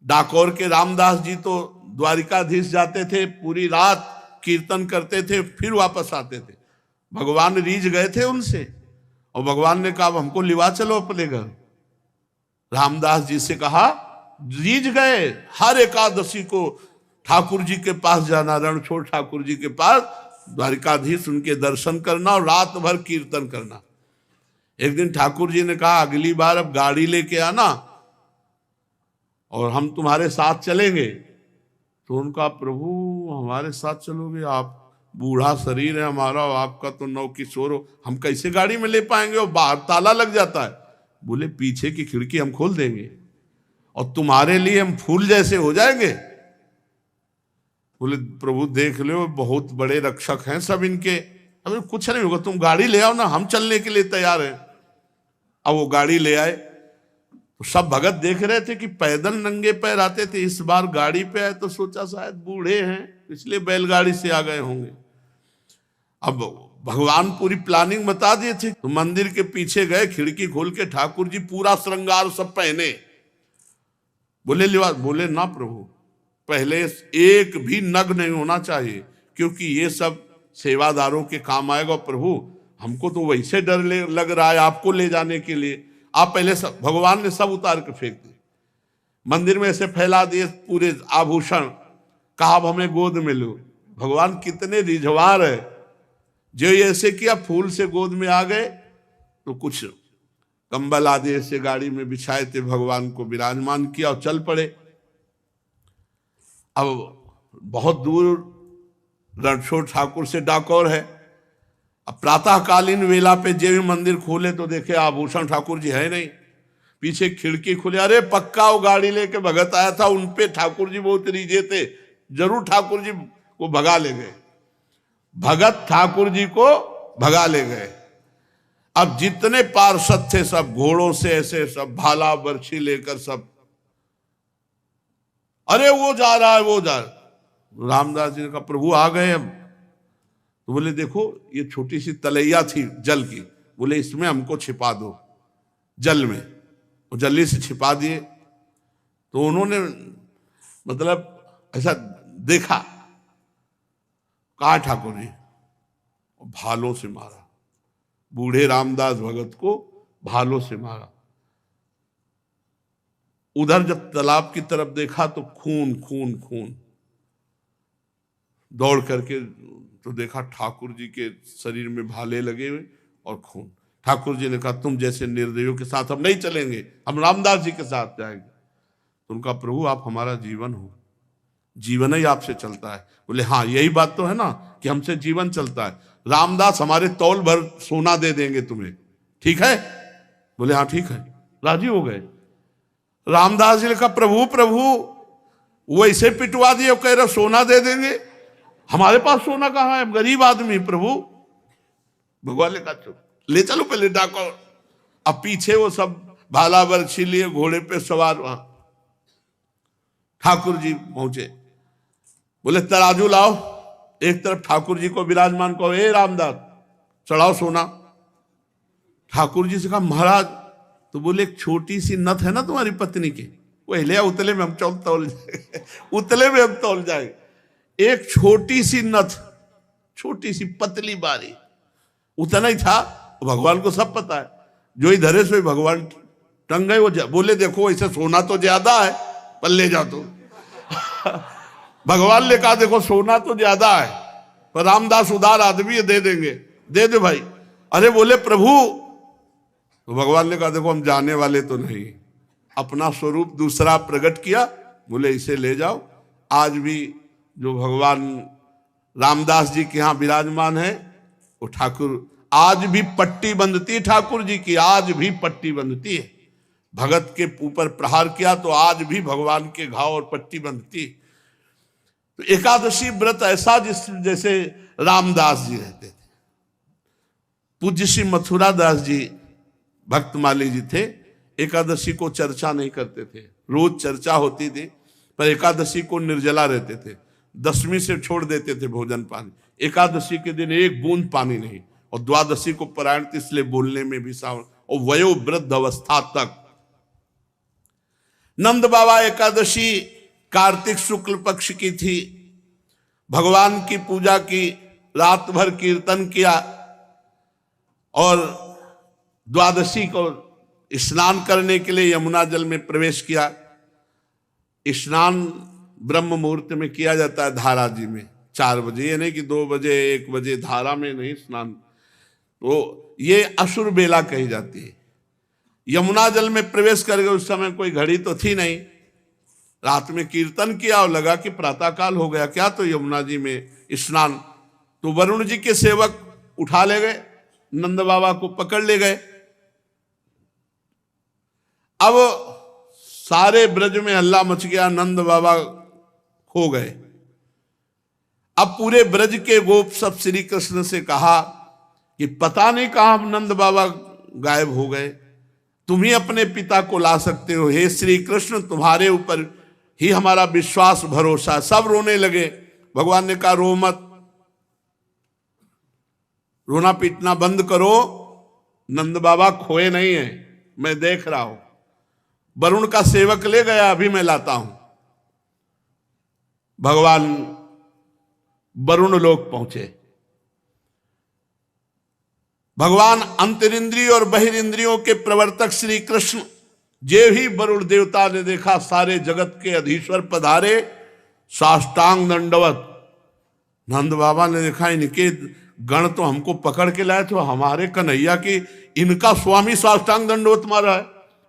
डाकोर के रामदास जी तो द्वारिकाधीश जाते थे, पूरी रात कीर्तन करते थे, फिर वापस आते थे। भगवान रीझ गए थे उनसे और भगवान ने कहा हमको लिवा चलो अपने घर। रामदास जी से कहा, रीझ गए हर एकादशी को ठाकुर जी के पास जाना, रणछोड़ ठाकुर जी के पास द्वारिकाधीश, उनके दर्शन करना और रात भर कीर्तन करना। एक दिन ठाकुर जी ने कहा अगली बार अब गाड़ी लेके आना और हम तुम्हारे साथ चलेंगे। तो उनका, प्रभु हमारे साथ चलोगे? आप बूढ़ा शरीर है हमारा, आपका तो नौ किशोर हो, हम कैसे गाड़ी में ले पाएंगे और बाहर ताला लग जाता है। बोले पीछे की खिड़की हम खोल देंगे और तुम्हारे लिए हम फूल जैसे हो जाएंगे। बोले प्रभु देख लो बहुत बड़े रक्षक हैं सब इनके, अभी कुछ नहीं होगा, तुम गाड़ी ले आओ ना, हम चलने के लिए तैयार हैं। अब वो गाड़ी ले आए तो सब भगत देख रहे थे कि पैदल नंगे पैर आते थे, इस बार गाड़ी पे आए तो सोचा शायद बूढ़े हैं इसलिए बैलगाड़ी से आ गए होंगे। अब भगवान पूरी प्लानिंग बता दिए थे, तो मंदिर के पीछे गए, खिड़की खोल के ठाकुर जी पूरा श्रृंगार सब पहने। बोले लिवा, बोले ना प्रभु, पहले एक भी नग नहीं होना चाहिए, क्योंकि ये सब सेवादारों के काम आएगा। प्रभु हमको तो वैसे डर लग रहा है आपको ले जाने के लिए, आप पहले सब, भगवान ने सब उतार के फेंक दिए, मंदिर में ऐसे फैला दिए पूरे आभूषण, कहा अब हमें गोद में लो। भगवान कितने रिझवार है, जो ऐसे किया फूल से गोद में आ गए, तो कुछ कंबल आदि ऐसे गाड़ी में बिछाए थे, भगवान को विराजमान किया और चल पड़े। अब बहुत दूर रणछोड़ ठाकुर से डाकोर है। अब प्रातःकालीन वेला पे जब मंदिर खोले तो देखे आभूषण ठाकुर जी है नहीं, पीछे खिड़की खुले, अरे पक्का वो गाड़ी लेके भगत आया था, उनपे ठाकुर जी बहुत रीझे थे, जरूर ठाकुर जी को भगा ले गए। भगत ठाकुर जी को भगा ले गए। अब जितने पार्षद थे सब घोड़ों से ऐसे सब भाला बर्छी लेकर सब, अरे वो जा रहा है वो जा रहा। रामदास जी ने कहा प्रभु आ गए हम। तो बोले देखो ये छोटी सी तलैया थी जल की, बोले इसमें हमको छिपा दो जल में, वो जल्दी से छिपा दिए। तो उन्होंने मतलब ऐसा देखा, कहा ठाकुर जी, भालों से मारा, बूढ़े रामदास भगत को भालों से मारा। उधर जब तालाब की तरफ देखा तो खून खून खून, दौड़ करके तो देखा ठाकुर जी के शरीर में भाले लगे हुए और खून। ठाकुर जी ने कहा तुम जैसे निर्दयियों के साथ हम नहीं चलेंगे, हम रामदास जी के साथ जाएंगे। तो उनका, प्रभु आप हमारा जीवन हो, जीवन ही आपसे चलता है। बोले हाँ यही बात तो है ना कि हमसे जीवन चलता है, रामदास हमारे तौल भर सोना दे देंगे तुम्हें, ठीक है? बोले हाँ ठीक है, राजी हो गए। रामदास जी ने कहा प्रभु प्रभु वो ऐसे पिटवा दिए, कह रहे सोना दे देंगे, हमारे पास सोना कहाँ है, गरीब आदमी। प्रभु भगवान ने कहा चुप, ले चलो पहले डाको। अब पीछे वो सब भाला बर्छी लिए घोड़े पे सवार, वहां ठाकुर जी पहुंचे। बोले तराजू लाओ, एक तरफ ठाकुर जी को विराजमान कहो, ए रामदास चढ़ाओ सोना। ठाकुर जी से कहा महाराज, तो बोले एक छोटी सी नथ है ना तुम्हारी पत्नी की, वो हिले उतले में हम तौल जाएंगे, उतले में हम तौल जाएंगे। एक छोटी सी नथ, छोटी सी पतली बारी, उतना ही था। भगवान को सब पता है, जो ही धरे सो भगवान टंग गए। वो बोले देखो ऐसे सोना तो ज्यादा है, पर ले जाओ तो। भगवान ने कहा देखो सोना तो ज्यादा है, पर रामदास उदार आदमी है, दे देंगे, दे दे भाई। अरे बोले प्रभु, तो भगवान ने कहा देखो हम जाने वाले तो नहीं, अपना स्वरूप दूसरा प्रकट किया। बोले इसे ले जाओ। आज भी जो भगवान रामदास जी के यहाँ विराजमान है, वो ठाकुर आज भी पट्टी बंधती ठाकुर जी की, आज भी पट्टी बंधती है। भगत के ऊपर प्रहार किया तो आज भी भगवान के घाव और पट्टी बंधती। तो एकादशी व्रत ऐसा जैसे रामदास जी रहते थे। पूज्य श्री मथुरा दास जी भक्तमाली जी थे, एकादशी को चर्चा नहीं करते थे, रोज चर्चा होती थी, पर एकादशी को निर्जला रहते थे। दशमी से छोड़ देते थे भोजन पानी, एकादशी के दिन एक बूंद पानी नहीं, और द्वादशी को पारायण इसलिए बोलने में भी सावन, और वयोवृद्ध अवस्था तक। नंद बाबा एकादशी कार्तिक शुक्ल पक्ष की थी। भगवान की पूजा की, रात भर कीर्तन किया और द्वादशी को स्नान करने के लिए यमुना जल में प्रवेश किया। स्नान ब्रह्म मुहूर्त में किया जाता है धारा जी में 4 बजे, ये नहीं कि 2 बजे 1 बजे, धारा में नहीं स्नान। तो ये असुर बेला कही जाती है। यमुना जल में प्रवेश कर गए, उस समय कोई घड़ी तो थी नहीं। रात में कीर्तन किया और लगा कि प्रातःकाल हो गया क्या, तो यमुना जी में स्नान। तो वरुण जी के सेवक उठा ले गए, नंद बाबा को पकड़ ले गए। अब सारे ब्रज में हल्ला मच गया, नंद बाबा खो गए। अब पूरे ब्रज के गोप सब श्री कृष्ण से कहा कि पता नहीं कहां नंद बाबा गायब हो गए, तुम ही अपने पिता को ला सकते हो। हे श्री कृष्ण, तुम्हारे ऊपर ही हमारा विश्वास भरोसा। सब रोने लगे। भगवान ने कहा रो मत, रोना पीटना बंद करो, नंद बाबा खोए नहीं है, मैं देख रहा हूं। वरुण का सेवक ले गया, अभी मैं लाता हूं। भगवान वरुण लोक पहुंचे। भगवान अंतरिंद्रिय और बहिरिंद्रियों के प्रवर्तक श्री कृष्ण जे ही वरुण देवता ने देखा, सारे जगत के अधीश्वर पधारे, साष्टांग दंडवत। नंद बाबा ने देखा इनके गण तो हमको पकड़ के लाए, तो हमारे कन्हैया की इनका स्वामी साष्टांग दंडवत मारा है।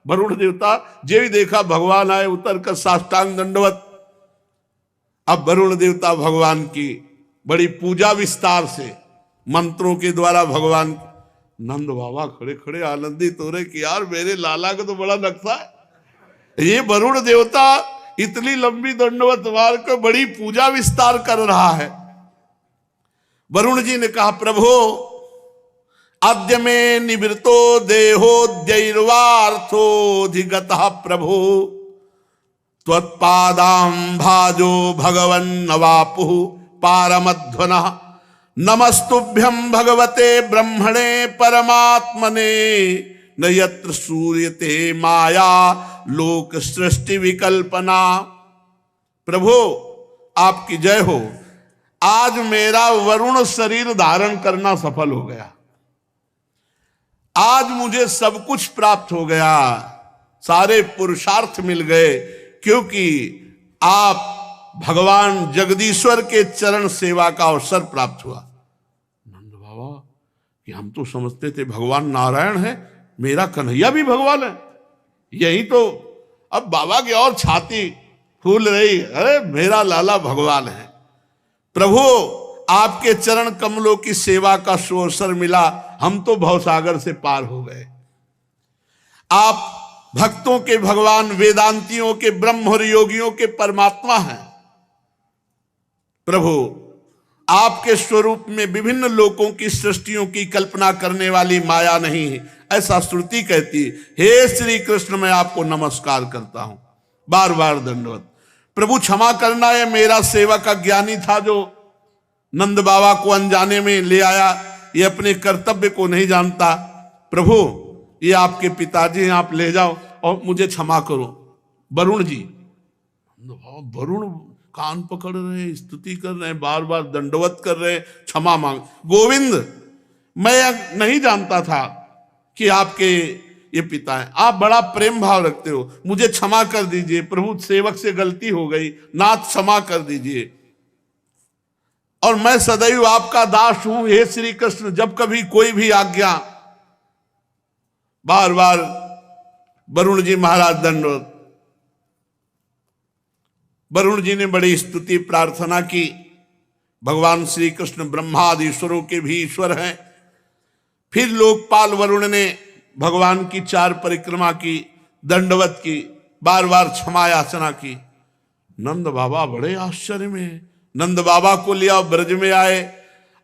वरुण देवता जे ही देखा भगवान आए, उतर कर साष्टांग दंडवत। अब वरुण देवता भगवान की बड़ी पूजा विस्तार से मंत्रों के द्वारा भगवान, नंद बाबा खड़े खड़े आनंदित हो रहे कि यार मेरे लाला का तो बड़ा नक्शा है। ये वरुण देवता इतनी लंबी दंडवत मार कर बड़ी पूजा विस्तार कर रहा है। वरुण जी ने कहा प्रभु, अद्य में निवृतो देहोद्यैर्वार्थोऽधिगतः प्रभु, त्वत्पादां भाजो भगवन् नवापुः पारमध्वनः। नमस्तुभ्यं भगवते ब्रह्मणे परमात्मने, न यत्र सूर्यते माया लोक सृष्टि विकल्पना। प्रभु आपकी जय हो, आज मेरा वरुण शरीर धारण करना सफल हो गया। आज मुझे सब कुछ प्राप्त हो गया, सारे पुरुषार्थ मिल गए, क्योंकि आप भगवान जगदीश्वर के चरण सेवा का अवसर प्राप्त हुआ। नंद बाबा कि हम तो समझते थे भगवान नारायण है, मेरा कन्हैया भी भगवान है। यही तो अब बाबा की और छाती फूल रही, अरे मेरा लाला भगवान है। प्रभु आपके चरण कमलों की सेवा का सुअवसर मिला, हम तो भवसागर से पार हो गए। आप भक्तों के भगवान, वेदांतियों के ब्रह्म और योगियों के परमात्मा हैं। प्रभु आपके स्वरूप में विभिन्न लोकों की सृष्टियों की कल्पना करने वाली माया नहीं है, ऐसा श्रुति कहती है। हे श्री कृष्ण, मैं आपको नमस्कार करता हूं, बार बार दंडवत। प्रभु क्षमा करना, है मेरा सेवक अज्ञानी था जो नंद बाबा को अनजाने में ले आया, ये अपने कर्तव्य को नहीं जानता। प्रभु ये आपके पिताजी हैं, आप ले जाओ और मुझे क्षमा करो। वरुण जी, वरुण कान पकड़ रहे, स्तुति कर रहे हैं, बार बार दंडवत कर रहे हैं, क्षमा मांग। गोविंद, मैं नहीं जानता था कि आपके ये पिता हैं, आप बड़ा प्रेम भाव रखते हो, मुझे क्षमा कर दीजिए। प्रभु सेवक से गलती हो गई, नाथ क्षमा कर दीजिए, और मैं सदैव आपका दास हूं। हे श्री कृष्ण, जब कभी कोई भी आज्ञा। बार बार वरुण जी महाराज दंडवत। वरुण जी ने बड़ी स्तुति प्रार्थना की। भगवान श्री कृष्ण ब्रह्मादि ईश्वरों के भी ईश्वर हैं। फिर लोकपाल वरुण ने भगवान की 4 परिक्रमा की, दंडवत की, बार बार क्षमा याचना की। नंद बाबा बड़े आश्चर्य में, नंद बाबा को लिया ब्रज में आए।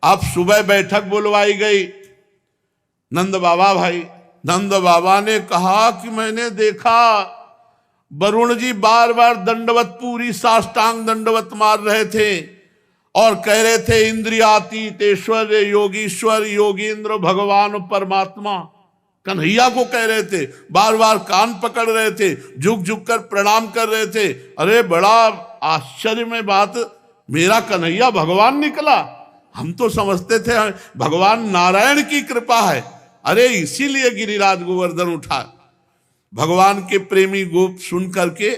अब सुबह बैठक बुलवाई गई। नंद बाबा भाई, नंद बाबा ने कहा कि मैंने देखा वरुण जी बार बार दंडवत, पूरी साष्टांग दंडवत मार रहे थे और कह रहे थे इंद्रियातीत ऐश्वर्य योगीश्वर योगींद्र भगवान परमात्मा। कन्हैया को कह रहे थे, बार बार कान पकड़ रहे थे, झुक झुक कर प्रणाम कर रहे थे। अरे बड़ा आश्चर्य में बात, मेरा कन्हैया भगवान निकला। हम तो समझते थे भगवान नारायण की कृपा है, अरे इसीलिए गिरिराज गोवर्धन उठा। भगवान के प्रेमी गोप सुन करके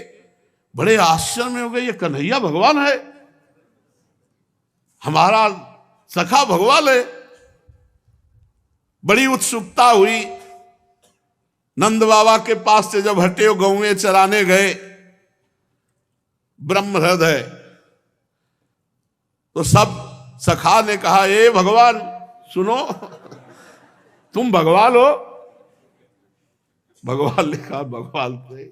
बड़े आश्चर्य में हो गए, ये कन्हैया भगवान है, हमारा सखा भगवान है। बड़ी उत्सुकता हुई। नंद बाबा के पास से जब हटे गौएं चराने गए ब्रह्म हृदय, तो सब सखा ने कहा, ए भगवान सुनो, तुम भगवान हो। भगवान ने कहा भगवान थे।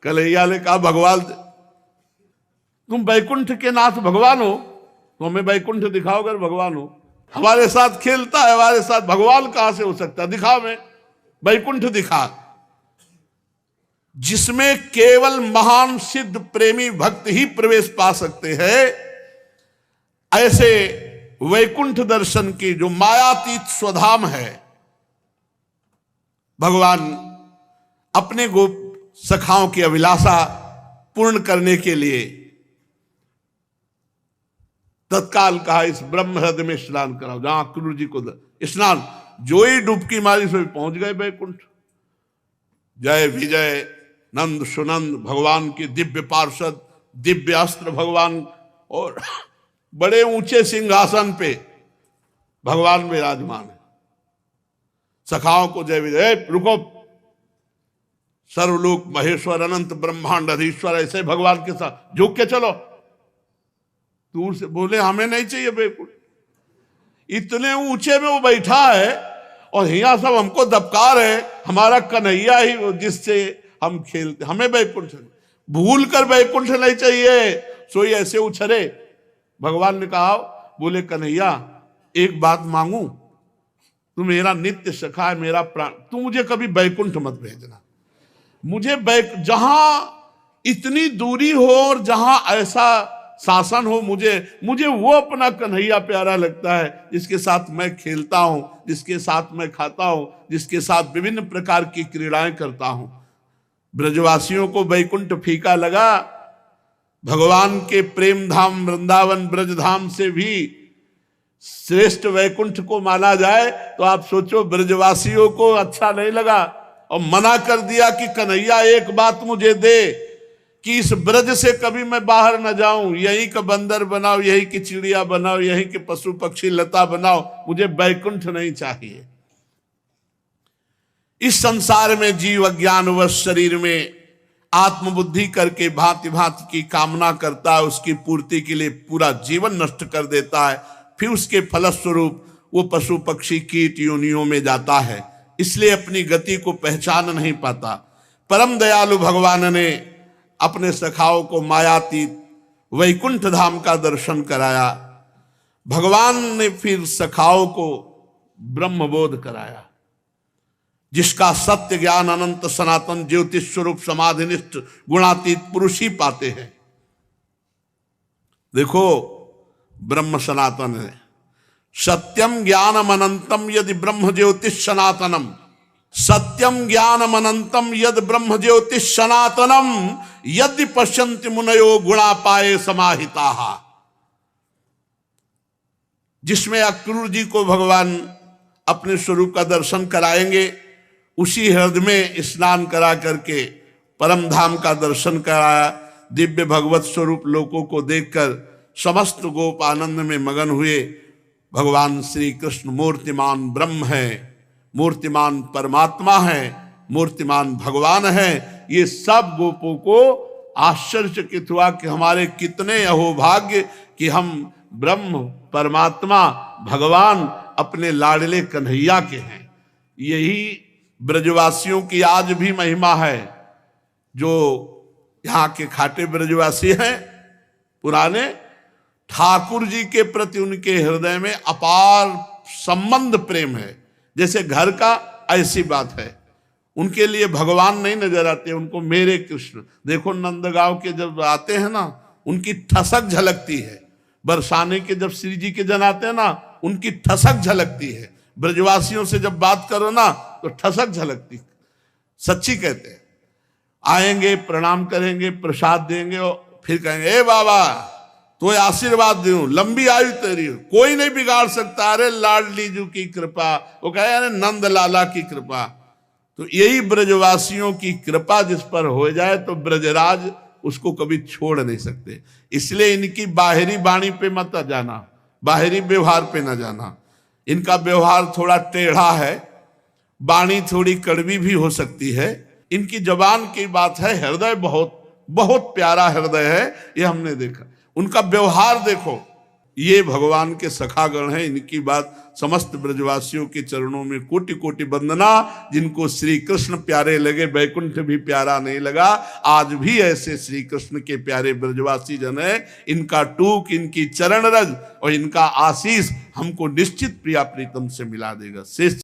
कन्हैया ने कहा भगवान थे, तुम बैकुंठ के नाथ भगवान हो, तो हमें बैकुंठ दिखाओ अगर भगवान हो। हमारे साथ खेलता है, हमारे साथ भगवान कहां से हो सकता है, दिखा हमें बैकुंठ दिखा, जिसमें केवल महान सिद्ध प्रेमी भक्त ही प्रवेश पा सकते हैं। ऐसे वैकुंठ दर्शन की जो मायातीत स्वधाम है, भगवान अपने गोप सखाओं की अभिलाषा पूर्ण करने के लिए तत्काल कहा, इस ब्रह्म हृदय में स्नान कराओ, जहां क्रूर जी को स्नान, जो ही डुबकी मारी सो पहुंच गए वैकुंठ। जय विजय नंद सुनंद भगवान की दिव्य पार्षद, दिव्य अस्त्र भगवान, और बड़े ऊंचे सिंहासन पे भगवान विराजमान है। सखाओं को जय विजय, रुको, सर्वलोक महेश्वर अनंत ब्रह्मांड अधीश्वर, ऐसे भगवान के साथ झुक के चलो। दूर से बोले हमें नहीं चाहिए वैकुंठ, इतने ऊंचे में वो बैठा है और यहाँ सब हमको दबका रहे, हमारा कन्हैया ही जिससे हम खेलते, हमें वैकुंठ भूल कर वैकुंठ नहीं चाहिए। सोई ऐसे उछरे। भगवान ने कहा, बोले कन्हैया एक बात मांगू, तू मेरा नित्य सखा है, मेरा प्राण, तू मुझे कभी वैकुंठ मत भेजना। मुझे जहां इतनी दूरी हो और जहां ऐसा शासन हो, मुझे वो अपना कन्हैया प्यारा लगता है, जिसके साथ मैं खेलता हूं, जिसके साथ मैं खाता हूं, जिसके साथ विभिन्न प्रकार की क्रीड़ाएं करता हूं। ब्रजवासियों को वैकुंठ फीका लगा। भगवान के प्रेम धाम वृंदावन ब्रजधाम से भी श्रेष्ठ वैकुंठ को माना जाए, तो आप सोचो ब्रजवासियों को अच्छा नहीं लगा और मना कर दिया कि कन्हैया एक बात मुझे दे कि इस ब्रज से कभी मैं बाहर न जाऊं, यहीं का बंदर बनाओ, यहीं की चिड़िया बनाओ, यहीं के पशु पक्षी लता बनाओ, मुझे वैकुंठ नहीं चाहिए। इस संसार में जीव अज्ञानवश शरीर में आत्मबुद्धि करके भांति भांति की कामना करता है, उसकी पूर्ति के लिए पूरा जीवन नष्ट कर देता है, फिर उसके फलस्वरूप वो पशु पक्षी कीट योनियों में जाता है, इसलिए अपनी गति को पहचान नहीं पाता। परम दयालु भगवान ने अपने सखाओं को मायातीत वैकुंठ धाम का दर्शन कराया। भगवान ने फिर सखाओं को ब्रह्मबोध कराया, जिसका सत्य ज्ञान अनंत सनातन ज्योतिष स्वरूप समाधिनिष्ठ गुणातीत पुरुष ही पाते हैं। देखो ब्रह्म सनातन है, सत्यम ज्ञानम अनंतम यदि ब्रह्म ज्योतिष सनातनम, सत्यम ज्ञानम अनंतम यद ब्रह्म ज्योतिष सनातनम यदि पश्यन्ति मुनयो गुणा पाए समाहिता। जिसमें अक्रूर जी को भगवान अपने स्वरूप का दर्शन कराएंगे, उसी हृदय में स्नान करा करके परम धाम का दर्शन कराया। दिव्य भगवत स्वरूप लोगों को देखकर समस्त गोप आनंद में मगन हुए। भगवान श्री कृष्ण मूर्तिमान ब्रह्म है, मूर्तिमान परमात्मा है, मूर्तिमान भगवान है। ये सब गोपों को आश्चर्यचकित हुआ कि हमारे कितने अहोभाग्य कि हम ब्रह्म परमात्मा भगवान अपने लाडले कन्हैया के हैं। यही ब्रजवासियों की आज भी महिमा है। जो यहाँ के खाटे ब्रजवासी हैं पुराने, ठाकुर जी के प्रति उनके हृदय में अपार संबंध प्रेम है, जैसे घर का, ऐसी बात है। उनके लिए भगवान नहीं नजर आते, उनको मेरे कृष्ण। देखो नंदगांव के जब आते हैं ना, उनकी ठसक झलकती है। बरसाने के जब श्री जी के जन आते हैं ना, उनकी ठसक झलकती है। ब्रजवासियों से जब बात करो ना, तो ठसक झलकती, सच्ची कहते हैं। आएंगे, प्रणाम करेंगे, प्रसाद देंगे और फिर कहेंगे ए बाबा तो आशीर्वाद दूं, लंबी आयु तेरी, कोई नहीं बिगाड़ सकता, अरे लाडली जू की कृपा, वो कहे अरे नंद लाला की कृपा। तो यही ब्रजवासियों की कृपा जिस पर हो जाए तो ब्रजराज उसको कभी छोड़ नहीं सकते। इसलिए इनकी बाहरी वाणी पे मत जाना, बाहरी व्यवहार पे न जाना। इनका व्यवहार थोड़ा टेढ़ा है, वाणी थोड़ी कड़वी भी हो सकती है। इनकी जबान की बात है, हृदय बहुत बहुत प्यारा हृदय है, ये हमने देखा। उनका व्यवहार देखो, ये भगवान के सखागण हैं। इनकी बात समस्त ब्रजवासियों के चरणों में कोटि कोटि वंदना। जिनको श्री कृष्ण प्यारे लगे, वैकुंठ भी प्यारा नहीं लगा। आज भी ऐसे श्री कृष्ण के प्यारे ब्रजवासी जन है। इनका टूक, इनकी चरण रज और इनका आशीष हमको निश्चित प्रिया प्रीतम से मिला देगा। शेष